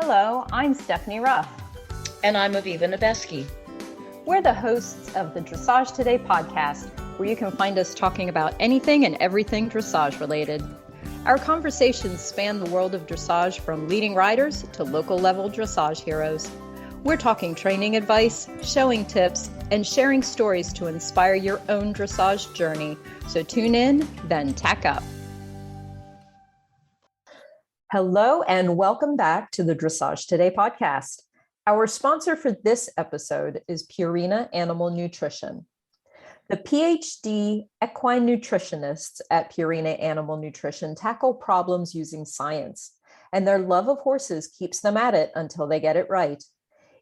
Hello, I'm Stephanie Ruff. And I'm Aviva Nebeski. We're the hosts of the Dressage Today podcast, where you can find us talking about anything and everything dressage related. Our conversations span the world of dressage, from leading riders to local level dressage heroes. We're talking training advice, showing tips, and sharing stories to inspire your own dressage journey. So tune in, then tack up. Hello, and welcome back to the Dressage Today podcast. Our sponsor for this episode is Purina Animal Nutrition. The PhD equine nutritionists at Purina Animal Nutrition tackle problems using science, and their love of horses keeps them at it until they get it right.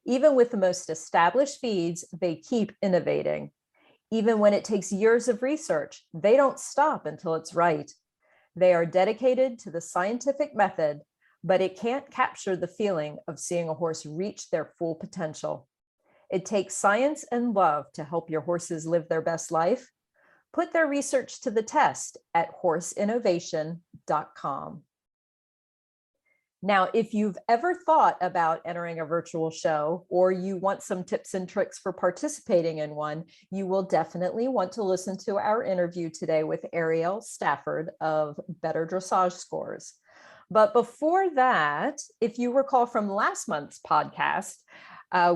Even with the most established feeds, they keep innovating. Even when it takes years of research, they don't stop until it's right. They are dedicated to the scientific method, but it can't capture the feeling of seeing a horse reach their full potential. It takes science and love to help your horses live their best life. Put their research to the test at horseinnovation.com. Now, if you've ever thought about entering a virtual show, or you want some tips and tricks for participating in one, you will definitely want to listen to our interview today with Aryelle Stafford of Better Dressage Scores. But before that, if you recall from last month's podcast,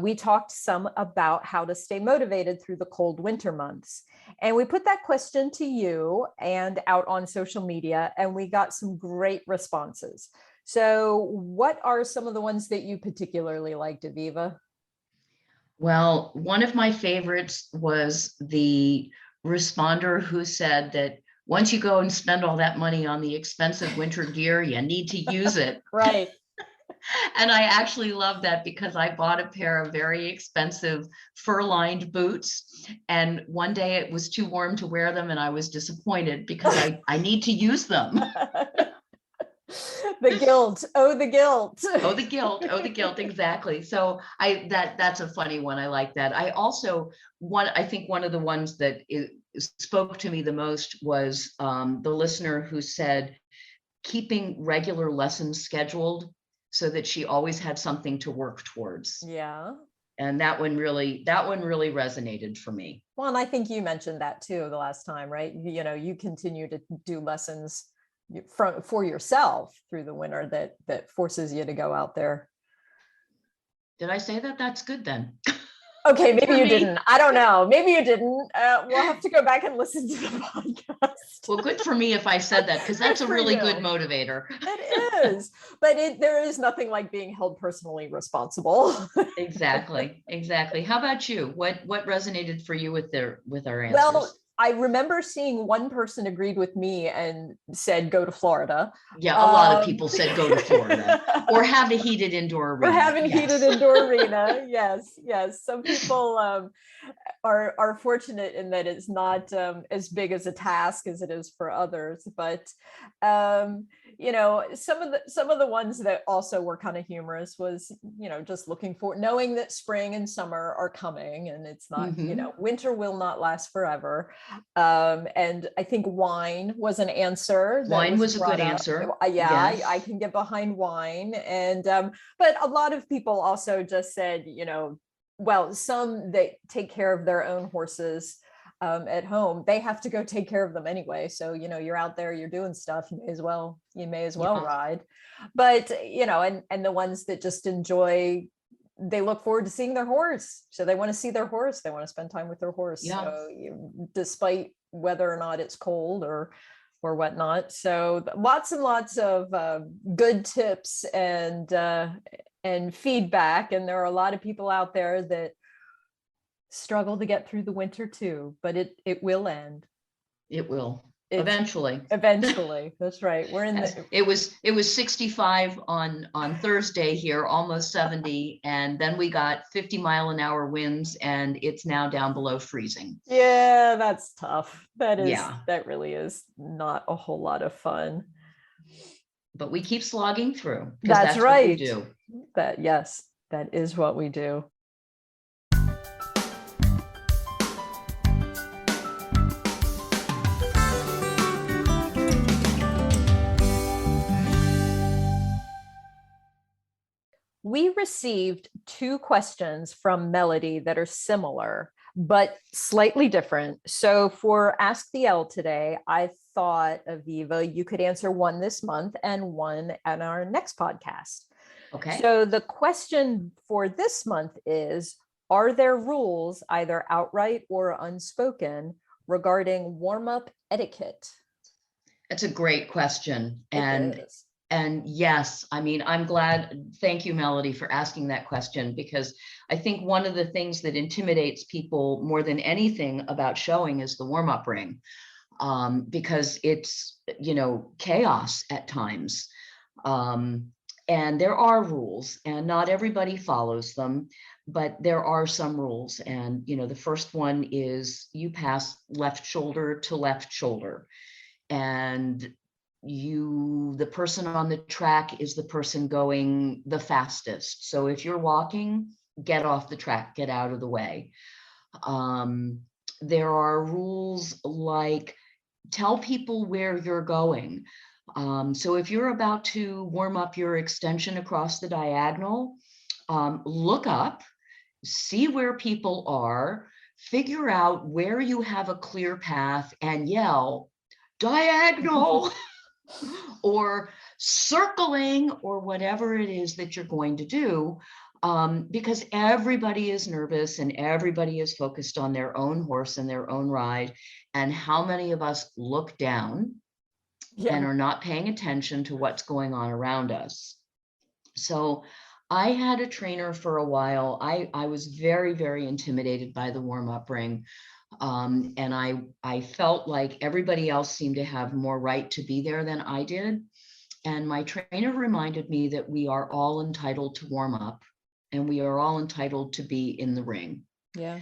we talked some about how to stay motivated through the cold winter months. And we put that question to you and out on social media, and we got some great responses. So what are some of the ones that you particularly liked, Aviva? Well, one of my favorites was the responder who said that once you go and spend all that money on the expensive winter gear, you need to use it. Right. And I actually love that, because I bought a pair of very expensive fur-lined boots, and one day it was too warm to wear them, and I was disappointed because I need to use them. The guilt. Oh, the guilt. Oh, the guilt. Oh, the guilt. Exactly. So that's a funny one. I like that. I think one of the ones that spoke to me the most was the listener who said keeping regular lessons scheduled so that she always had something to work towards. Yeah. And that one really resonated for me. Well, and I think you mentioned that too the last time, right? You know, you continue to do lessons for yourself through the winter that forces you to go out there. Did I say that? That's good then. Okay, maybe you didn't. I don't know. Maybe you didn't. We'll have to go back and listen to the podcast. Well, good for me if I said that, because that's a really good motivator. It is, but there is nothing like being held personally responsible. Exactly. How about you? What resonated for you with our answers? Well, I remember seeing one person agreed with me and said, go to Florida. Yeah, a lot of people said go to Florida or have a heated indoor arena. Or have a heated indoor arena. Yes. Some people are fortunate in that it's not as big as a task as it is for others. But you know, some of the ones that also were kind of humorous was, you know, just knowing that spring and summer are coming, and it's not, you know, winter will not last forever. And I think wine was an answer. Wine was a good answer. Yeah, yes. I can get behind wine. And but a lot of people also just said, you know, well, some that take care of their own horses at home, they have to go take care of them anyway. So, you know, you're out there, you're doing stuff, you may as well yeah. Ride. But, you know, and the ones that just enjoy, they look forward to seeing their horse. So they want to see their horse. They want to spend time with their horse. Yeah. So despite whether or not it's cold or whatnot. So lots and lots of good tips and feedback. And there are a lot of people out there that struggle to get through the winter too, but it will end. It will. Eventually. That's right. We're in it was 65 on Thursday here, almost 70, and then we got 50-mile-an-hour winds, and it's now down below freezing. Yeah, that's tough. That really is not a whole lot of fun. But we keep slogging through. That's right. What we do. That is what we do. We received two questions from Melody that are similar, but slightly different. So for Ask the L today, I thought, Aviva, you could answer one this month and one at our next podcast. Okay. So the question for this month is, are there rules, either outright or unspoken, regarding warm-up etiquette? That's a great question. It is. And yes, I mean, I'm glad. Thank you, Melody, for asking that question, because I think one of the things that intimidates people more than anything about showing is the warm-up ring, because it's, chaos at times. And there are rules, and not everybody follows them, but there are some rules. And, the first one is you pass left shoulder to left shoulder. And the person on the track is the person going the fastest. So if you're walking, get off the track, get out of the way. There are rules like tell people where you're going. So if you're about to warm up your extension across the diagonal, look up, see where people are, figure out where you have a clear path, and yell, diagonal, or circling, or whatever it is that you're going to do, because everybody is nervous and everybody is focused on their own horse and their own ride. And how many of us look down and are not paying attention to what's going on around us? So I had a trainer for a while. I was very, very intimidated by the warm-up ring. And I felt like everybody else seemed to have more right to be there than I did. And my trainer reminded me that we are all entitled to warm up, and we are all entitled to be in the ring. Yeah.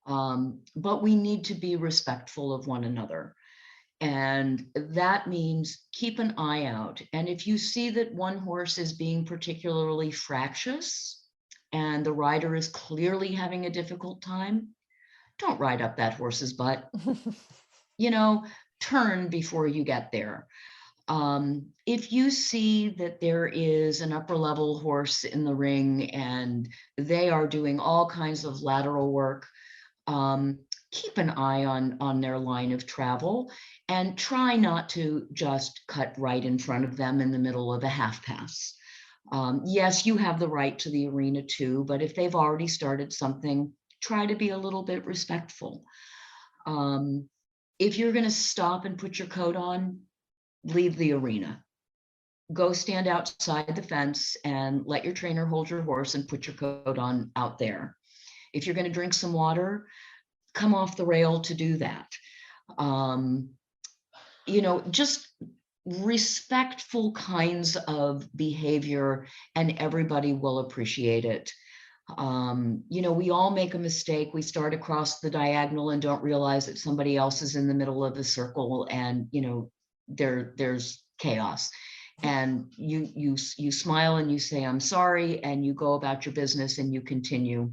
But we need to be respectful of one another. And that means keep an eye out. And if you see that one horse is being particularly fractious and the rider is clearly having a difficult time, don't ride up that horse's butt. Turn before you get there. If you see that there is an upper level horse in the ring and they are doing all kinds of lateral work, keep an eye on their line of travel and try not to just cut right in front of them in the middle of a half pass. Yes, you have the right to the arena too, but if they've already started something, try to be a little bit respectful. If you're going to stop and put your coat on, leave the arena. Go stand outside the fence and let your trainer hold your horse and put your coat on out there. If you're going to drink some water, come off the rail to do that. Just respectful kinds of behavior, and everybody will appreciate it. We all make a mistake. We start across the diagonal and don't realize that somebody else is in the middle of the circle, and there's chaos. And you smile and you say, I'm sorry, and you go about your business and you continue.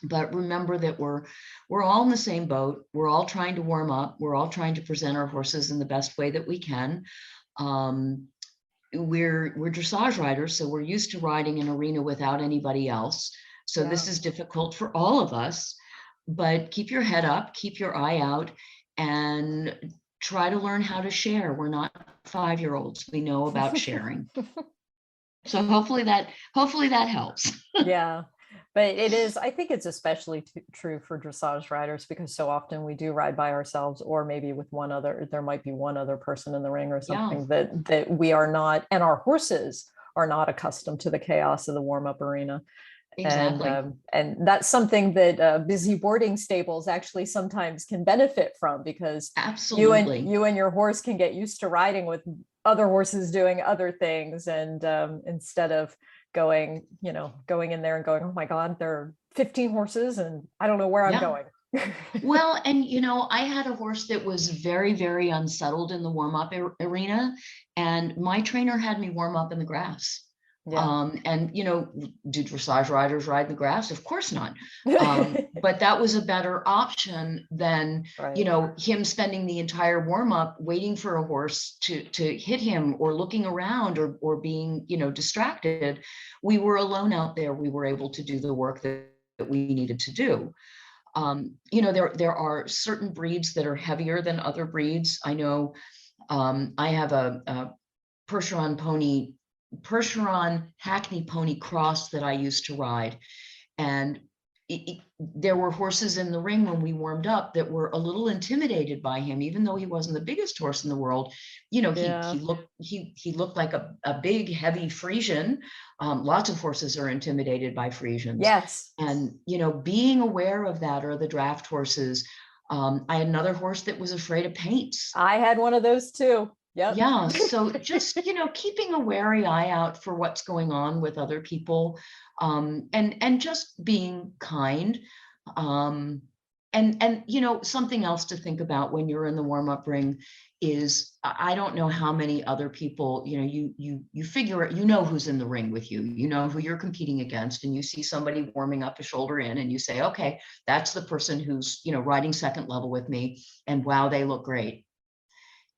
But remember that we're all in the same boat. We're all trying to warm up. We're all trying to present our horses in the best way that we can. We're dressage riders, so we're used to riding an arena without anybody else. So this is difficult for all of us, but keep your head up, keep your eye out, and try to learn how to share. We're not 5-year-olds. We know about sharing. So hopefully that helps. Yeah. But I think it's especially true for dressage riders, because so often we do ride by ourselves, or maybe with there might be one other person in the ring or something that we are not, and our horses are not accustomed to the chaos of the warm-up arena. Exactly. And that's something that busy boarding stables actually sometimes can benefit from, because absolutely you and your horse can get used to riding with other horses doing other things, and instead of going in there and going, oh my God, there are 15 horses and I don't know where I'm going. Well, and I had a horse that was very, very unsettled in the warm-up arena, and my trainer had me warm up in the grass. Yeah. And, do dressage riders ride in the grass? Of course not. But that was a better option than, Right. him spending the entire warm up waiting for a horse to hit him, or looking around, or being, distracted. We were alone out there. We were able to do the work that we needed to do. There are certain breeds that are heavier than other breeds. I know, I have a Percheron Hackney pony cross that I used to ride. And there were horses in the ring when we warmed up that were a little intimidated by him, even though he wasn't the biggest horse in the world. Yeah. He looked like a big, heavy Frisian. Lots of horses are intimidated by Frisians. Yes. And, being aware of that, or the draft horses. I had another horse that was afraid of paints. I had one of those too. Yep. Yeah. So just, keeping a wary eye out for what's going on with other people, and just being kind. And something else to think about when you're in the warm-up ring is, I don't know how many other people, you figure it, who's in the ring with you, who you're competing against, and you see somebody warming up a shoulder in, and you say, okay, that's the person who's, riding second level with me, and wow, they look great.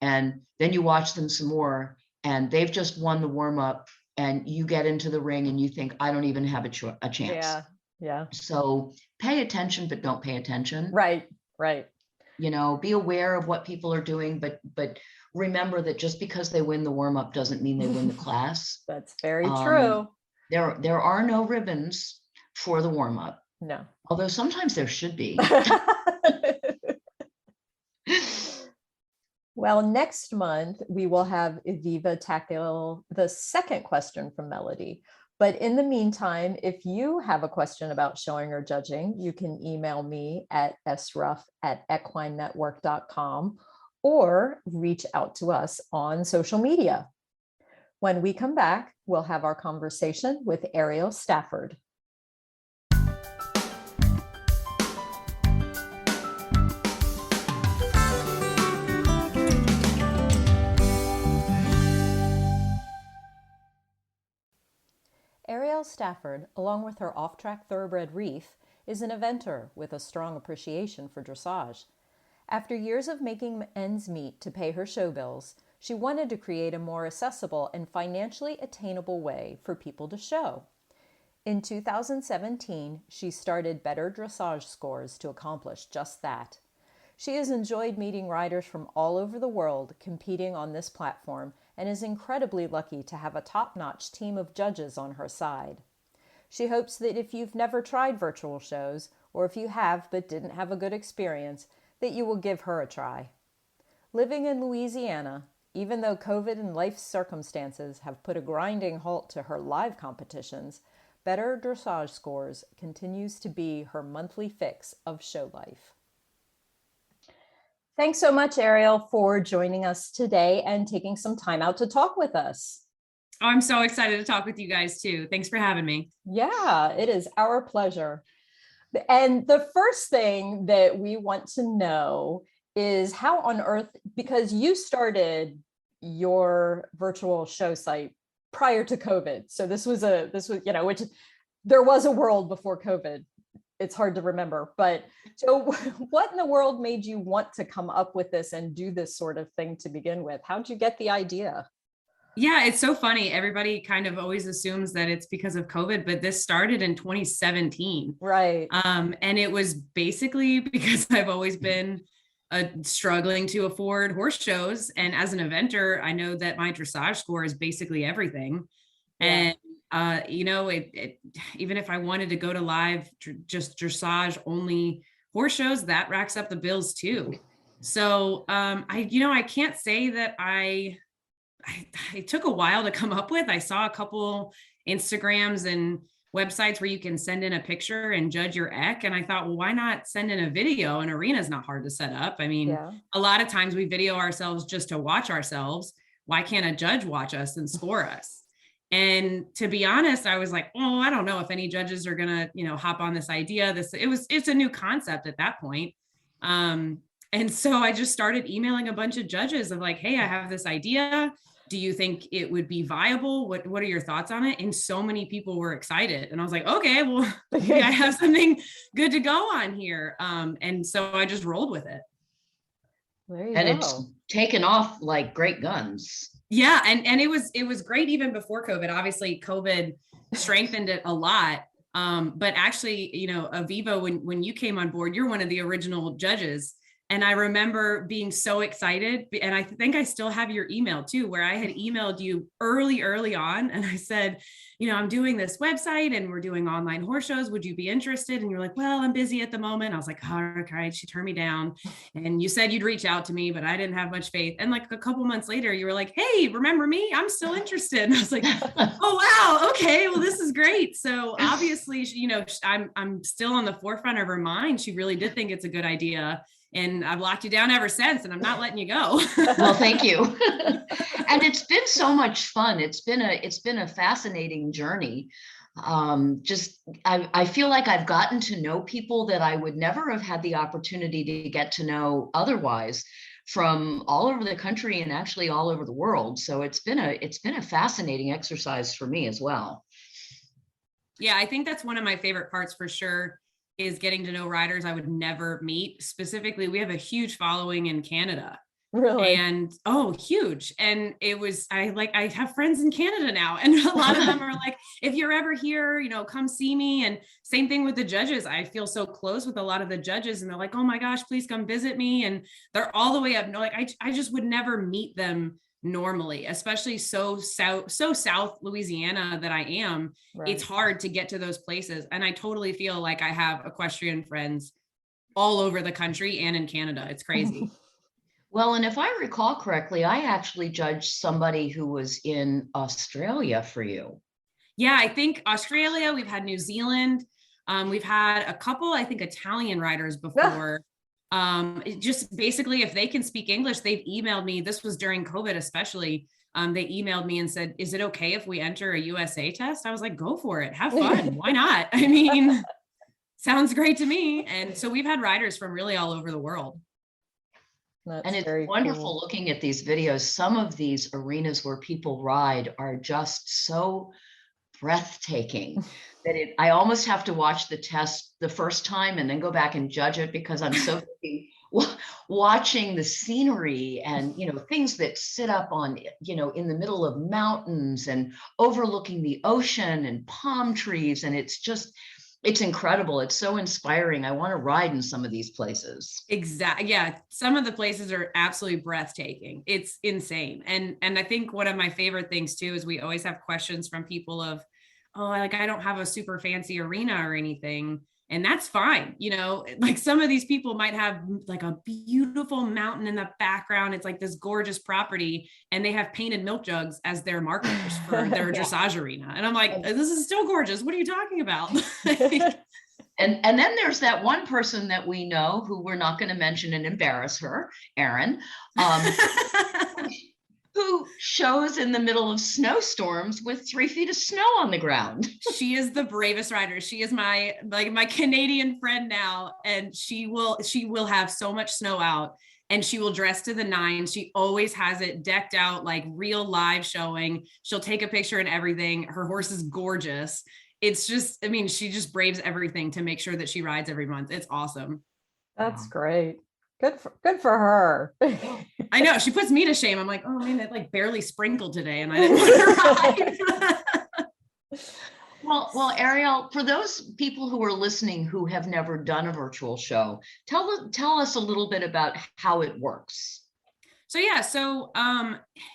And then you watch them some more, and they've just won the warm up, and you get into the ring and you think, I don't even have a chance. Yeah. Yeah. So pay attention, but don't pay attention. Right. Right. Be aware of what people are doing, but remember that just because they win the warm up doesn't mean they win the class. That's very true. There are no ribbons for the warm up. No. Although sometimes there should be. Well, next month, we will have Aviva tackle the second question from Melody. But in the meantime, if you have a question about showing or judging, you can email me at sruff@equinenetwork.com or reach out to us on social media. When we come back, we'll have our conversation with Aryelle Stafford. Aryelle Stafford, along with her off-track thoroughbred Reef, is an eventer with a strong appreciation for dressage. After years of making ends meet to pay her show bills, she wanted to create a more accessible and financially attainable way for people to show. In 2017, she started Better Dressage Scores to accomplish just that. She has enjoyed meeting riders from all over the world competing on this platform, and is incredibly lucky to have a top-notch team of judges on her side. She hopes that if you've never tried virtual shows, or if you have but didn't have a good experience, that you will give her a try. Living in Louisiana, even though COVID and life circumstances have put a grinding halt to her live competitions, Better Dressage Scores continues to be her monthly fix of show life. Thanks so much, Aryelle, for joining us today and taking some time out to talk with us. Oh, I'm so excited to talk with you guys too. Thanks for having me. Yeah, it is our pleasure. And the first thing that we want to know is how on earth, because you started your virtual show site prior to COVID. So this was, which there was a world before COVID. It's hard to remember, but so what in the world made you want to come up with this and do this sort of thing to begin with? How'd you get the idea? Yeah, it's so funny. Everybody kind of always assumes that it's because of COVID, but this started in 2017. Right. And it was basically because I've always been struggling to afford horse shows. And as an eventer, I know that my dressage score is basically everything. Yeah. And even if I wanted to go to live, just dressage only horse shows, that racks up the bills too. So I can't say that it took a while to come up with. I saw a couple Instagrams and websites where you can send in a picture and judge your EQ. And I thought, well, why not send in a video? An arena is not hard to set up. I mean, A lot of times we video ourselves just to watch ourselves. Why can't a judge watch us and score us? And to be honest, I was like, oh, I don't know if any judges are going to, hop on this idea. It's a new concept at that point. And so I just started emailing a bunch of judges of like, hey, I have this idea. do you think it would be viable? What are your thoughts on it? And so many people were excited. And I was like, okay, well, maybe I have something good to go on here. And so I just rolled with it. There you And go. it's taken off like great guns. Yeah. And it was great even before COVID. Obviously, COVID strengthened it a lot. But actually, you know, Aviva, when you came on board, you're one of the original judges. And I remember being so excited, and I think I still have your email too, where I had emailed you early on. And I said, you know, I'm doing this website and we're doing online horse shows. Would you be interested? And you're like, well, I'm busy at the moment. I was like, all right. She turned me down, and you said you'd reach out to me, but I didn't have much faith. And like a couple months later, you were like, hey, remember me? I'm still interested. And I was like, oh, wow. Okay. Well, this is great. So obviously, you know, I'm still on the forefront of her mind. She really did think it's a good idea. And I've locked you down ever since, and I'm not letting you go. Well, thank you. And it's been so much fun. It's been a fascinating journey. I feel like I've gotten to know people that I would never have had the opportunity to get to know otherwise, from all over the country and actually all over the world. So it's been a fascinating exercise for me as well. Yeah, I think that's one of my favorite parts for sure, is getting to know riders I would never meet. Specifically, we have a huge following in Canada. Really? And huge. And I have friends in Canada now. And a lot of them are like, if you're ever here, you know, come see me. And same thing with the judges. I feel so close with a lot of the judges, and they're like, oh my gosh, please come visit me. And they're all the way up. No, like I just would never meet them normally, especially so South Louisiana that I am. Right. It's hard to get to those places. And I totally feel like I have equestrian friends all over the country and in Canada. It's crazy. Well, and if I recall correctly, I actually judged somebody who was in Australia for you. Yeah, I think Australia, we've had New Zealand. We've had a couple, I think, Italian riders before. Just basically, if they can speak English, they've emailed me. This was during COVID, especially. They emailed me and said, is it okay if we enter a USA test? I was like, go for it. Have fun. Why not? I mean, sounds great to me. And so we've had riders from really all over the world. And it's wonderful looking at these videos. Some of these arenas where people ride are just so breathtaking that I almost have to watch the test the first time and then go back and judge it, because I'm so watching the scenery and, you know, things that sit up on, you know, in the middle of mountains and overlooking the ocean and palm trees. And it's incredible. It's so inspiring. I want to ride in some of these places. Exactly. Yeah. Some of the places are absolutely breathtaking. It's insane. And I think one of my favorite things too, is we always have questions from people of, oh, like, I don't have a super fancy arena or anything. And that's fine. You know, like some of these people might have like a beautiful mountain in the background. It's like this gorgeous property, and they have painted milk jugs as their markers for their dressage arena. And I'm like, this is still gorgeous. What are you talking about? And then there's that one person that we know, who we're not going to mention and embarrass her, Erin, who shows in the middle of snowstorms with 3 feet of snow on the ground. She is the bravest rider. She is my Canadian friend now, and she will have so much snow out, and she will dress to the nines. She always has it decked out, like real live showing. She'll take a picture and everything. Her horse is gorgeous. It's just, I mean, she just braves everything to make sure that she rides every month. It's awesome. That's great. Good for her. I know, she puts me to shame. I'm like, oh man, it like barely sprinkled today, and I didn't want to ride. Well, Aryelle, for those people who are listening who have never done a virtual show, tell us a little bit about how it works. So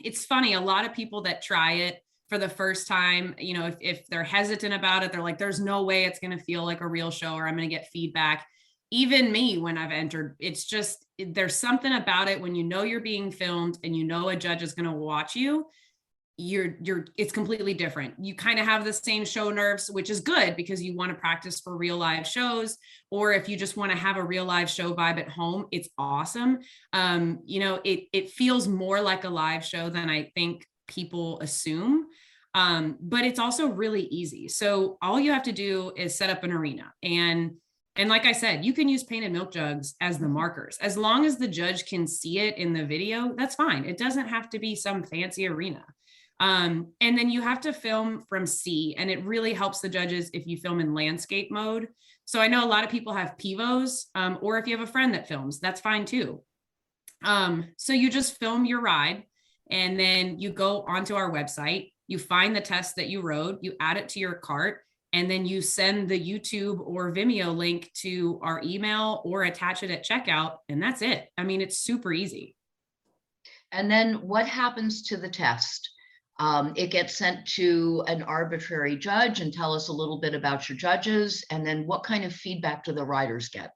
it's funny. A lot of people that try it for the first time, you know, if they're hesitant about it, they're like, there's no way it's going to feel like a real show, or I'm going to get feedback. Even me, when I've entered, it's just, there's something about it when you know you're being filmed and you know a judge is going to watch you, it's completely different. You kind of have the same show nerves, which is good because you want to practice for real live shows. Or if you just want to have a real live show vibe at home, it's awesome. You know, it feels more like a live show than I think people assume. But it's also really easy. So all you have to do is set up an arena, and And like I said, you can use painted milk jugs as the markers. As long as the judge can see it in the video, that's fine. It doesn't have to be some fancy arena. And then you have to film from sea, and it really helps the judges if you film in landscape mode. So I know a lot of people have pivos, or if you have a friend that films, that's fine too. So you just film your ride, and then you go onto our website, you find the test that you rode, you add it to your cart, and then you send the YouTube or Vimeo link to our email or attach it at checkout, and that's it. I mean, it's super easy. And then what happens to the test? It gets sent to an arbitrary judge, and tell us a little bit about your judges, and then what kind of feedback do the riders get?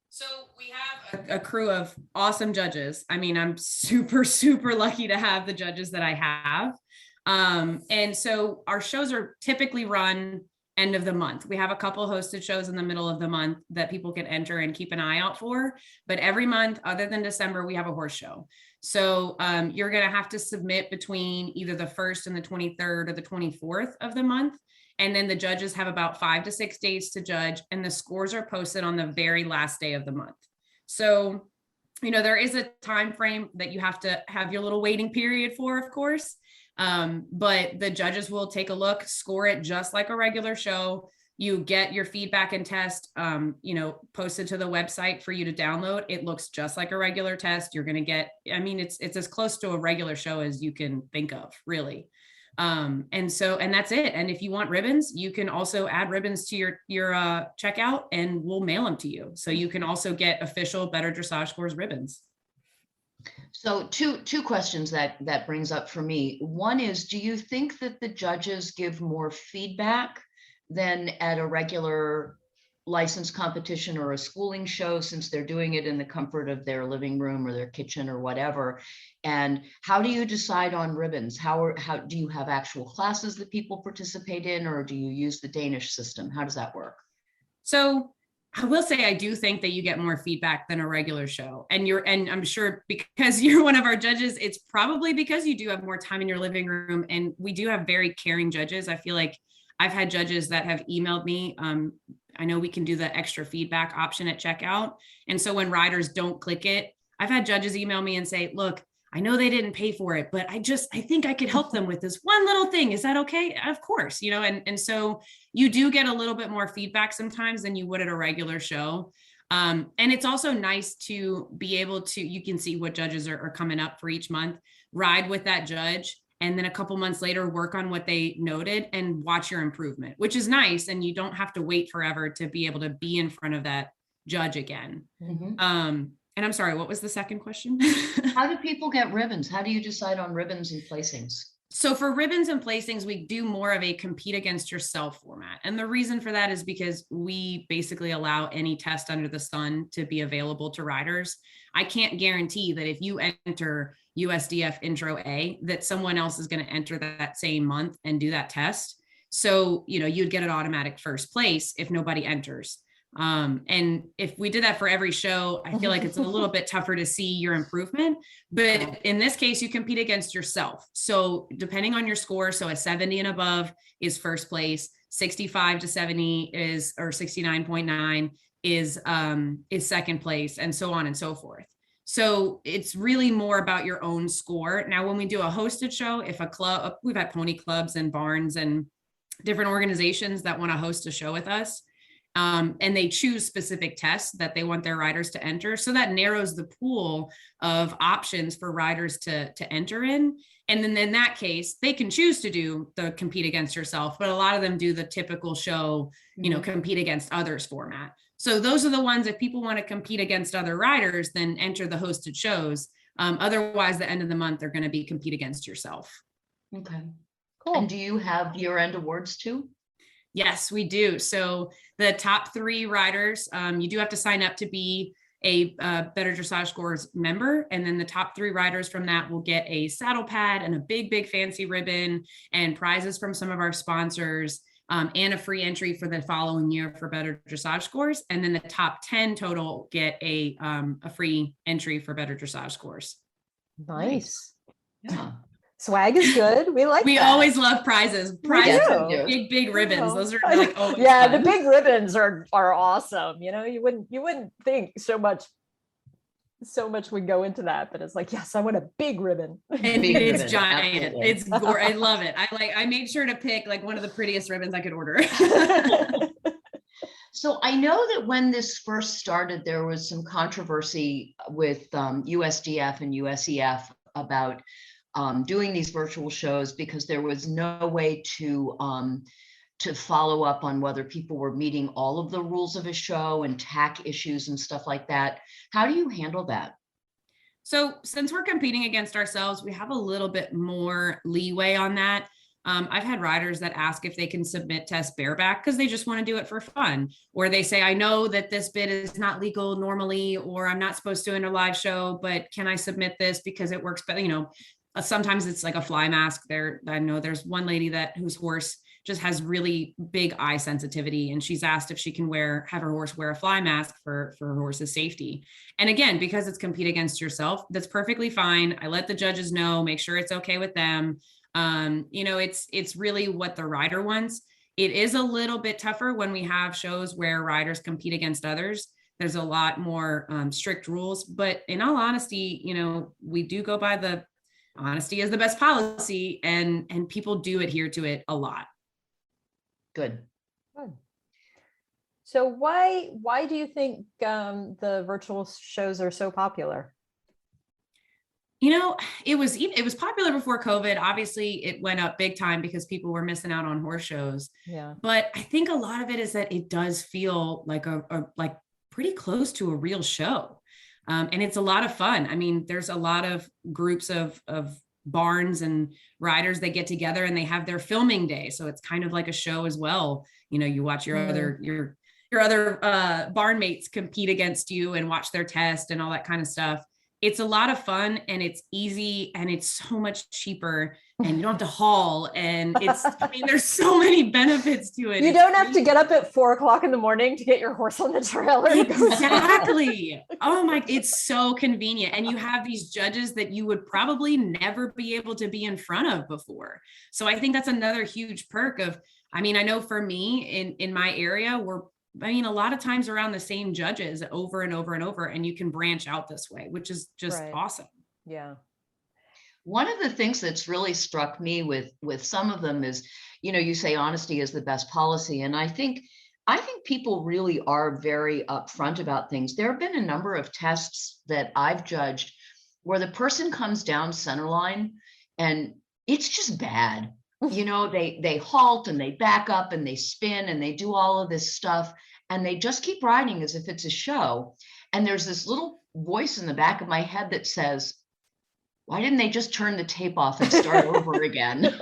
So we have a crew of awesome judges. I mean, I'm super, super lucky to have the judges that I have. And so our shows are typically run end of the month. We have a couple hosted shows in the middle of the month that people can enter and keep an eye out for. But every month, other than December, we have a horse show. So you're going to have to submit between either the 1st and the 23rd or the 24th of the month. And then the judges have about 5 to 6 days to judge, and the scores are posted on the very last day of the month. So, you know, there is a time frame that you have to have your little waiting period for, of course. But the judges will take a look, score it just like a regular show. You get your feedback and test, you know, posted to the website for you to download. It looks just like a regular test. You're going to get, I mean, it's as close to a regular show as you can think of, really. And that's it. And if you want ribbons, you can also add ribbons to your checkout, and we'll mail them to you. So you can also get official Better Dressage Scores ribbons. So two questions that brings up for me. One is, do you think that the judges give more feedback than at a regular license competition or a schooling show, since they're doing it in the comfort of their living room or their kitchen or whatever? And how do you decide on ribbons? How do you have actual classes that people participate in, or do you use the Danish system? How does that work? So I will say, I do think that you get more feedback than a regular show. And I'm sure because you're one of our judges, it's probably because you do have more time in your living room, and we do have very caring judges. I feel like I've had judges that have emailed me. I know we can do the extra feedback option at checkout. And so when riders don't click it, I've had judges email me and say, look, I know they didn't pay for it, but I think I could help them with this one little thing. Is that okay? Of course, you know, and so you do get a little bit more feedback sometimes than you would at a regular show. And it's also nice to be able to, you can see what judges are coming up for each month, ride with that judge, and then a couple months later, work on what they noted and watch your improvement, which is nice. And you don't have to wait forever to be able to be in front of that judge again. Mm-hmm. And I'm sorry, what was the second question? How do people get ribbons? How do you decide on ribbons and placings? So for ribbons and placings, we do more of a compete against yourself format. And the reason for that is because we basically allow any test under the sun to be available to riders. I can't guarantee that if you enter USDF Intro A, that someone else is going to enter that same month and do that test. So, you know, you'd get an automatic first place if nobody enters. And if we did that for every show, I feel like it's a little bit tougher to see your improvement, but in this case, you compete against yourself. So depending on your score, so a 70 and above is first place, 65 to 70 is, or 69.9 is second place, and so on and so forth. So it's really more about your own score. Now, when we do a hosted show, if a club, we've had pony clubs and barns and different organizations that want to host a show with us. And they choose specific tests that they want their riders to enter. So that narrows the pool of options for riders to enter in. And then in that case, they can choose to do the compete against yourself, but a lot of them do the typical show, you know, compete against others format. So those are the ones, if people want to compete against other riders, then enter the hosted shows. Otherwise, the end of the month, they're going to be compete against yourself. Okay, cool. And do you have year-end awards too? Yes, we do. So the top 3 riders, you do have to sign up to be a Better Dressage Scores member. And then the top 3 riders from that will get a saddle pad and a big, big fancy ribbon and prizes from some of our sponsors, and a free entry for the following year for Better Dressage Scores. And then the top 10 total get a free entry for Better Dressage Scores. Nice. Yeah. Swag is good. We like We that. always love prizes. Yes, we do. Big ribbons. Those are I- like always yeah, fun. the big ribbons are awesome. You know, you wouldn't think so much would go into that, but it's like, yes, I want a big ribbon. And Big it's ribbon, giant. absolutely. It's I love it. I made sure to pick like one of the prettiest ribbons I could order. So I know that when this first started, there was some controversy with USDF and USEF about doing these virtual shows because there was no way to follow up on whether people were meeting all of the rules of a show and TAC issues and stuff like that. How do you handle that? So since we're competing against ourselves, we have a little bit more leeway on that. I've had riders that ask if they can submit tests bareback because they just want to do it for fun. Or they say, I know that this bit is not legal normally, or I'm not supposed to in a live show, but can I submit this because it works better? You know, sometimes it's like a fly mask there. I know there's one lady whose horse just has really big eye sensitivity. And she's asked if she can have her horse wear a fly mask for her horse's safety. And again, because it's compete against yourself, that's perfectly fine. I let the judges know, make sure it's okay with them. You know, it's really what the rider wants. It is a little bit tougher when we have shows where riders compete against others. There's a lot more strict rules, but in all honesty, you know, we do go by the honesty is the best policy, and people do adhere to it a lot. Good. So why do you think the virtual shows are so popular? You know, it was popular before COVID. Obviously, it went up big time because people were missing out on horse shows. Yeah. But I think a lot of it is that it does feel like like pretty close to a real show. And it's a lot of fun. I mean, there's a lot of groups of barns and riders that get together and they have their filming day. So it's kind of like a show as well. You know, you watch your other barn mates compete against you and watch their test and all that kind of stuff. It's a lot of fun and it's easy and it's so much cheaper and you don't have to haul. And there's so many benefits to it. You don't have to get up at 4:00 in the morning to get your horse on the trailer. Exactly. Oh my, it's so convenient. And you have these judges that you would probably never be able to be in front of before. So I think that's another huge perk of, I mean, I know for me in my area, a lot of times around the same judges over and over and over, and you can branch out this way, which is just awesome. Yeah. One of the things that's really struck me with some of them is, you know, you say honesty is the best policy. And I think people really are very upfront about things. There have been a number of tests that I've judged where the person comes down center line and it's just bad. You know, they halt and they back up and they spin and they do all of this stuff and they just keep riding as if it's a show. And there's this little voice in the back of my head that says, why didn't they just turn the tape off and start over again?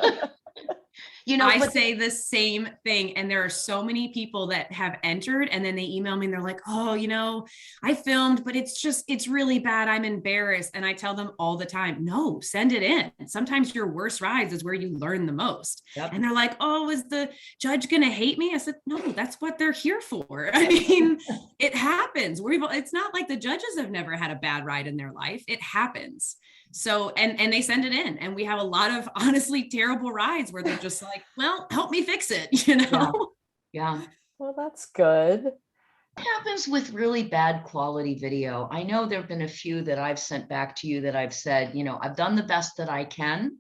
You know, I say the same thing. And there are so many people that have entered and then they email me and they're like, oh, you know, I filmed, but it's really bad. I'm embarrassed. And I tell them all the time, no, send it in. Sometimes your worst rides is where you learn the most. Yep. And they're like, oh, is the judge going to hate me? I said, no, that's what they're here for. I mean, it happens. It's not like the judges have never had a bad ride in their life. It happens. So, and they send it in and we have a lot of honestly terrible rides where they're just like, well, help me fix it, you know? Yeah. Well, that's good. What happens with really bad quality video? I know there've been a few that I've sent back to you that I've said, you know, I've done the best that I can.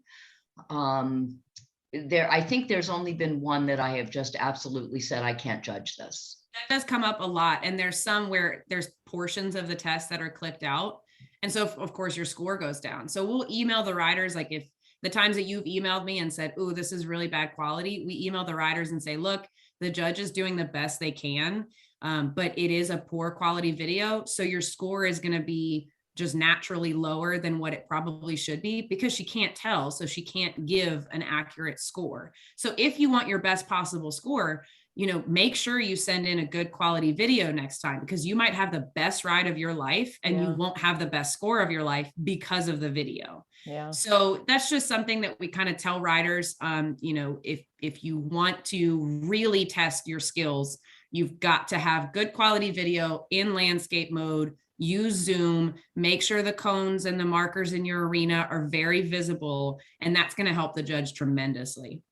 I think there's only been one that I have just absolutely said, I can't judge this. That does come up a lot. And there's some where there's portions of the test that are clipped out. And so, of course, your score goes down. So we'll email the riders, like if the times that you've emailed me and said, oh, this is really bad quality, we email the riders and say, look, the judge is doing the best they can, but it is a poor quality video. So your score is going to be just naturally lower than what it probably should be because she can't tell. So she can't give an accurate score. So if you want your best possible score, you know, make sure you send in a good quality video next time because you might have the best ride of your life and you won't have the best score of your life because of the video. Yeah. So that's just something that we kind of tell riders, you know, if you want to really test your skills, you've got to have good quality video in landscape mode use Zoom, make sure the cones and the markers in your arena are very visible, and that's going to help the judge tremendously.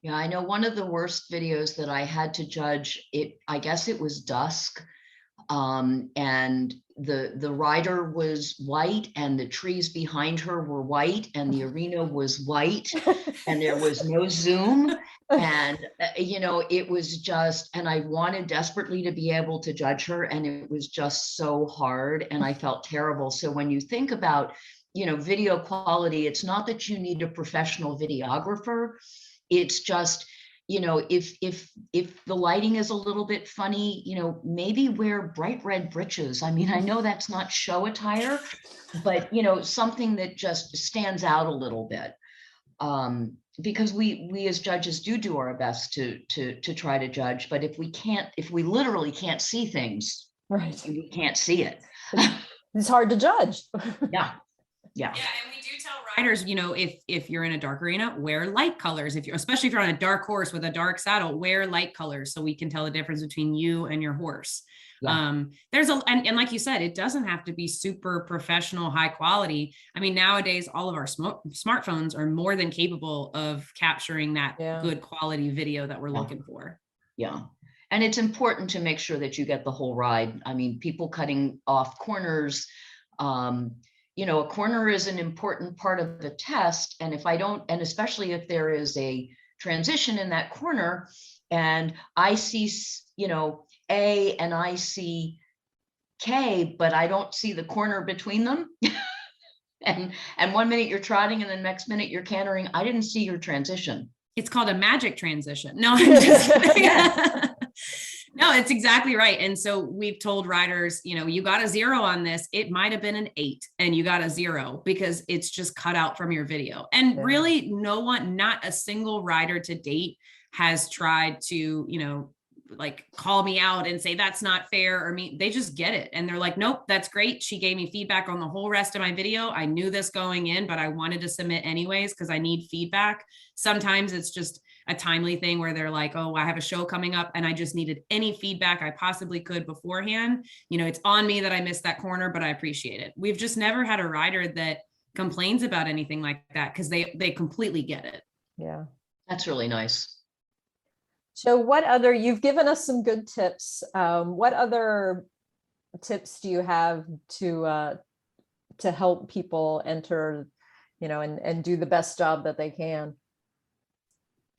Yeah, I know one of the worst videos that I had to judge, I guess it was dusk, and the rider was white and the trees behind her were white and the arena was white and there was no Zoom. And, it was just, and I wanted desperately to be able to judge her, and it was just so hard and I felt terrible. So when you think about, video quality, it's not that you need a professional videographer. It's just, if the lighting is a little bit funny, maybe wear bright red breeches. I mean, I know that's not show attire, but something that just stands out a little bit. Because we as judges do our best to try to judge, but if we literally can't see things, right, we can't see it. It's hard to judge. Yeah. Yeah, and we do tell riders, if you're in a dark arena, wear light colors. Especially if you're on a dark horse with a dark saddle, wear light colors so we can tell the difference between you and your horse. Yeah. And like you said, it doesn't have to be super professional, high quality. I mean, nowadays, all of our smartphones are more than capable of capturing that good quality video that we're looking for. Yeah. And it's important to make sure that you get the whole ride. I mean, people cutting off corners, a corner is an important part of the test. And and especially if there is a transition in that corner and I see, A and I see K, but I don't see the corner between them. and 1 minute you're trotting and the next minute you're cantering. I didn't see your transition. It's called a magic transition. No, I'm just kidding. No, it's exactly right. And so we've told riders, you got a 0 on this. It might have been an 8 and you got a 0 because it's just cut out from your video. And really not a single rider to date has tried to, call me out and say, that's not fair. Or they just get it. And they're like, nope, that's great. She gave me feedback on the whole rest of my video. I knew this going in, but I wanted to submit anyways, because I need feedback. Sometimes it's just a timely thing where they're like, oh, I have a show coming up and I just needed any feedback I possibly could beforehand. It's on me that I missed that corner, but I appreciate it. We've just never had a rider that complains about anything like that because they completely get it. Yeah. That's really nice. So you've given us some good tips. What other tips do you have to help people enter, and do the best job that they can?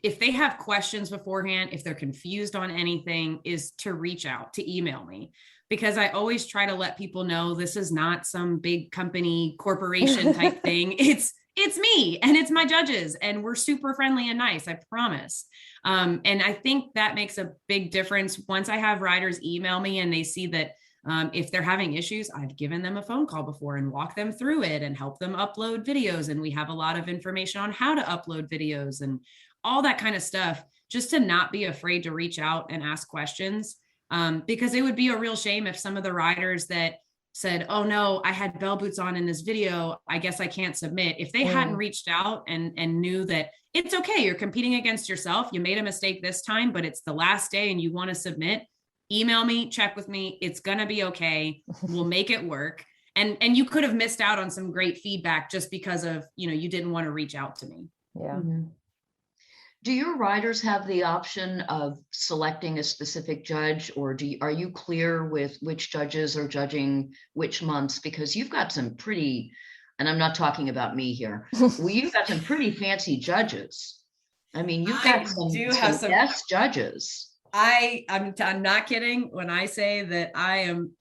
If they have questions beforehand, if they're confused on anything, is to reach out, to email me, because I always try to let people know this is not some big company corporation type thing. It's me and it's my judges and we're super friendly and nice, I promise. And I think that makes a big difference. Once I have riders email me and they see that if they're having issues, I've given them a phone call before and walk them through it and help them upload videos. And we have a lot of information on how to upload videos and all that kind of stuff, just to not be afraid to reach out and ask questions. Because it would be a real shame if some of the riders that said, oh no, I had bell boots on in this video, I guess I can't submit. If they hadn't reached out and knew that it's okay, you're competing against yourself, you made a mistake this time, but it's the last day and you want to submit, email me, check with me, it's going to be okay. We'll make it work. And you could have missed out on some great feedback just because of, you didn't want to reach out to me. Yeah. Mm-hmm. Do your riders have the option of selecting a specific judge, or are you clear with which judges are judging which months? Because you've got some pretty, and I'm not talking about me here, well, you've got some pretty fancy judges. I mean, you've got some best judges. I'm not kidding when I say that I am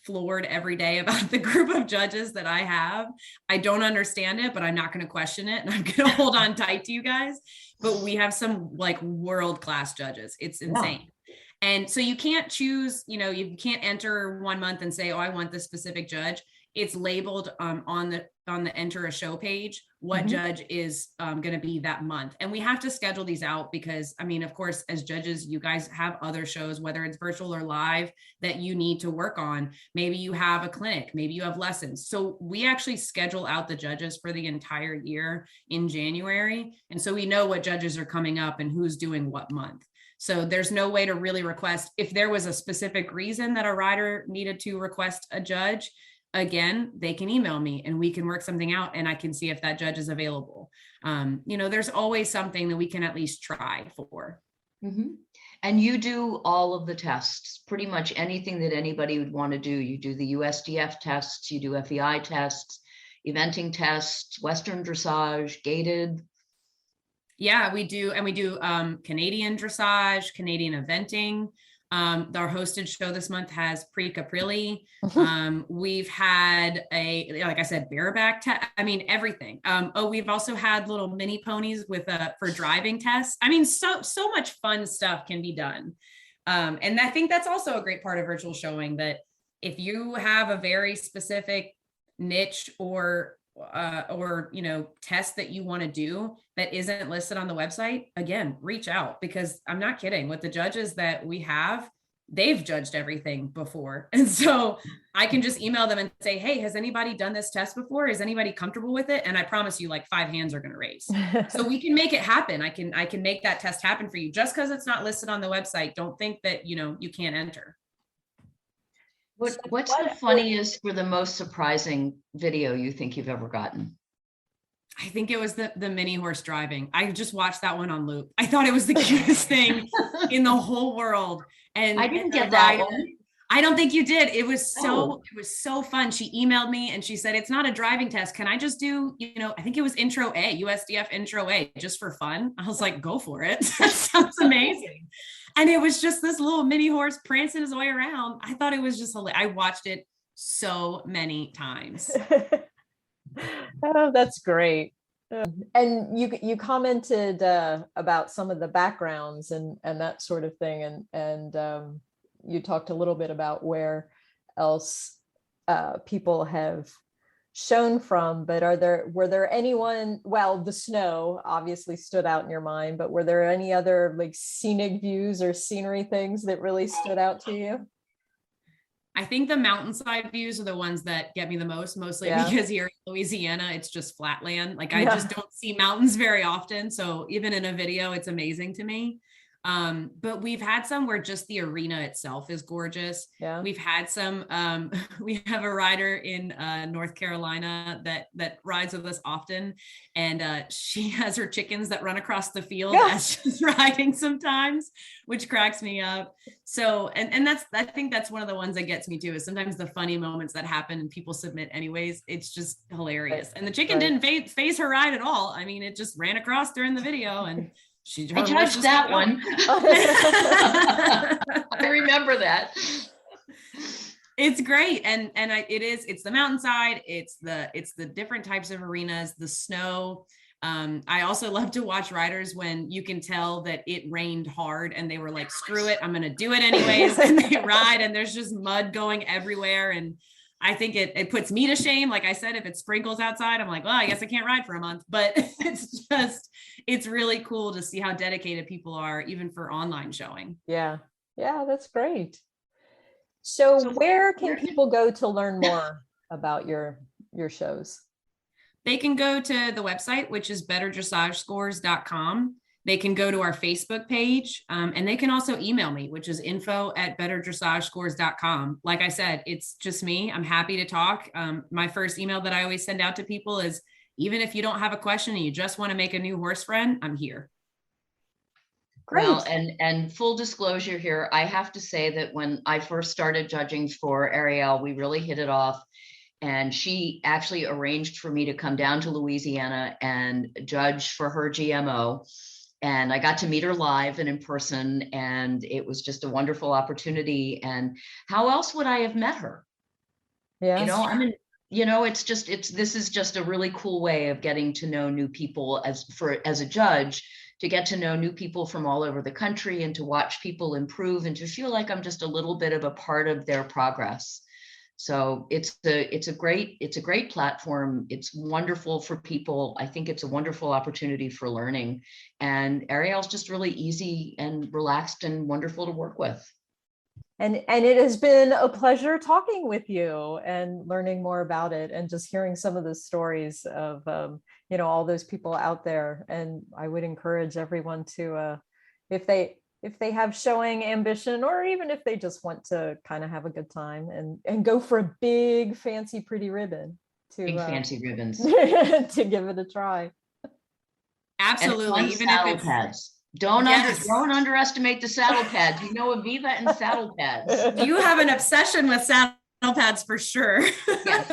floored every day about the group of judges that I have. I don't understand it, but I'm not going to question it. And I'm going to hold on tight to you guys. But we have some world-class judges. It's insane. Yeah. And so you can't choose, you can't enter 1 month and say, oh, I want this specific judge. It's labeled on the enter a show page what judge is going to be that month. And we have to schedule these out because, of course, as judges, you guys have other shows, whether it's virtual or live, that you need to work on. Maybe you have a clinic, maybe you have lessons. So we actually schedule out the judges for the entire year in January. And so we know what judges are coming up and who's doing what month. So there's no way to really request. If there was a specific reason that a rider needed to request a judge, again, they can email me and we can work something out and I can see if that judge is available. There's always something that we can at least try for. Mm-hmm. And you do all of the tests, pretty much anything that anybody would want to do. You do the USDF tests, you do FEI tests, eventing tests, Western dressage, gated. Yeah, we do. And we do Canadian dressage, Canadian eventing. Our hosted show this month has Pre-Caprilli. We've had like I said, bareback everything. We've also had little mini ponies with for driving tests. So much fun stuff can be done. And I think that's also a great part of virtual showing, that if you have a very specific niche or test that you want to do that isn't listed on the website, again, reach out, because I'm not kidding, with the judges that we have, they've judged everything before. And so I can just email them and say, hey, has anybody done this test before? Is anybody comfortable with it? And I promise you, like 5 hands are going to raise. So we can make it happen. I can make that test happen for you. Just because it's not listed on the website, don't think that, you can't enter. What's the funniest or the most surprising video you think you've ever gotten? I think it was the mini horse driving. I just watched that one on loop. I thought it was the cutest thing in the whole world. And I didn't get that one. I don't think you did. It was so fun. She emailed me and she said, it's not a driving test. Can I just do, I think it was intro A, USDF intro A, just for fun. I was like, go for it. That sounds amazing. And it was just this little mini horse prancing his way around. I thought it was just hilarious. I watched it so many times. Oh, that's great. And you commented about some of the backgrounds and that sort of thing, and you talked a little bit about where else people have shown from, but were there anyone, well, the snow obviously stood out in your mind, but were there any other like scenic views or scenery things that really stood out to you? I think the mountainside views are the ones that get me the most, mostly because here in Louisiana, it's just flat land. Like I just don't see mountains very often. So even in a video, it's amazing to me. But we've had some where just the arena itself is gorgeous. Yeah. We've had some, we have a rider in North Carolina that rides with us often. And she has her chickens that run across the field as she's riding sometimes, which cracks me up. So, and I think that's one of the ones that gets me too, is sometimes the funny moments that happen and people submit anyways. It's just hilarious. And the chicken didn't phase her ride at all. I mean, it just ran across during the video and I judged that one. I remember that. It's great. And it's the mountainside. It's the different types of arenas, the snow. I also love to watch riders when you can tell that it rained hard and they were like, screw it, I'm going to do it anyways. And they ride and there's just mud going everywhere. And I think it puts me to shame. Like I said, if it sprinkles outside, I'm like, well, I guess I can't ride for a month, but it's really cool to see how dedicated people are, even for online showing. Yeah. Yeah, that's great. So where can people go to learn more about your shows? They can go to the website, which is betterdressagescores.com. They can go to our Facebook page, and they can also email me, which is info@betterdressagescores.com. Like I said, it's just me. I'm happy to talk. My first email that I always send out to people is, even if you don't have a question and you just want to make a new horse friend, I'm here. Great. Well, and full disclosure here, I have to say that when I first started judging for Aryelle, we really hit it off. And she actually arranged for me to come down to Louisiana and judge for her GMO. And I got to meet her live and in person, and it was just a wonderful opportunity. And how else would I have met her? Yeah, this is just a really cool way of getting to know new people as a judge, to get to know new people from all over the country and to watch people improve and to feel like I'm just a little bit of a part of their progress. So it's a great platform. It's wonderful for people. I think it's a wonderful opportunity for learning. And Aryelle's just really easy and relaxed and wonderful to work with. And it has been a pleasure talking with you and learning more about it, and just hearing some of the stories of all those people out there. And I would encourage everyone to if they if they have showing ambition, or even if they just want to kind of have a good time and go for a big, fancy, pretty ribbon Big fancy ribbons. to give it a try. Absolutely. And Even saddle if it's pads. Don't underestimate the saddle pads. You know, Aviva and saddle pads. you have an obsession with saddle pads for sure. Yes.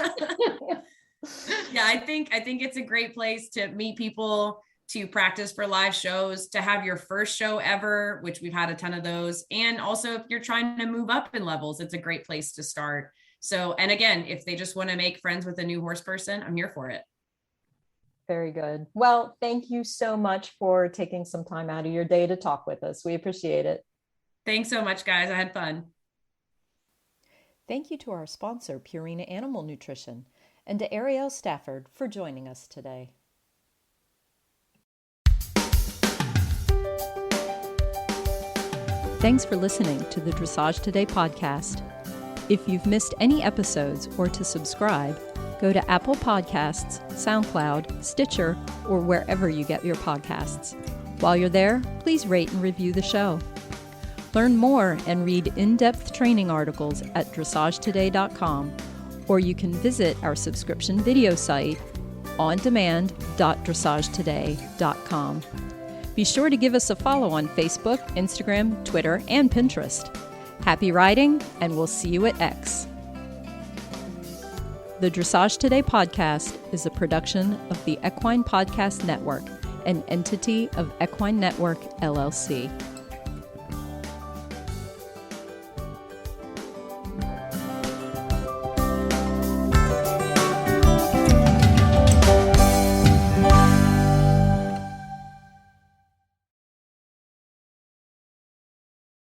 Yeah, I think it's a great place to meet people, to practice for live shows, to have your first show ever, which we've had a ton of those. And also if you're trying to move up in levels, it's a great place to start. So, and again, if they just want to make friends with a new horse person, I'm here for it. Very good. Well, thank you so much for taking some time out of your day to talk with us. We appreciate it. Thanks so much, guys. I had fun. Thank you to our sponsor, Purina Animal Nutrition, and to Aryelle Stafford for joining us today. Thanks for listening to the Dressage Today podcast. If you've missed any episodes or to subscribe, go to Apple Podcasts, SoundCloud, Stitcher, or wherever you get your podcasts. While you're there, please rate and review the show. Learn more and read in-depth training articles at dressagetoday.com, or you can visit our subscription video site, ondemand.dressagetoday.com. Be sure to give us a follow on Facebook, Instagram, Twitter, and Pinterest. Happy riding, and we'll see you at X. The Dressage Today podcast is a production of the Equine Podcast Network, an entity of Equine Network, LLC.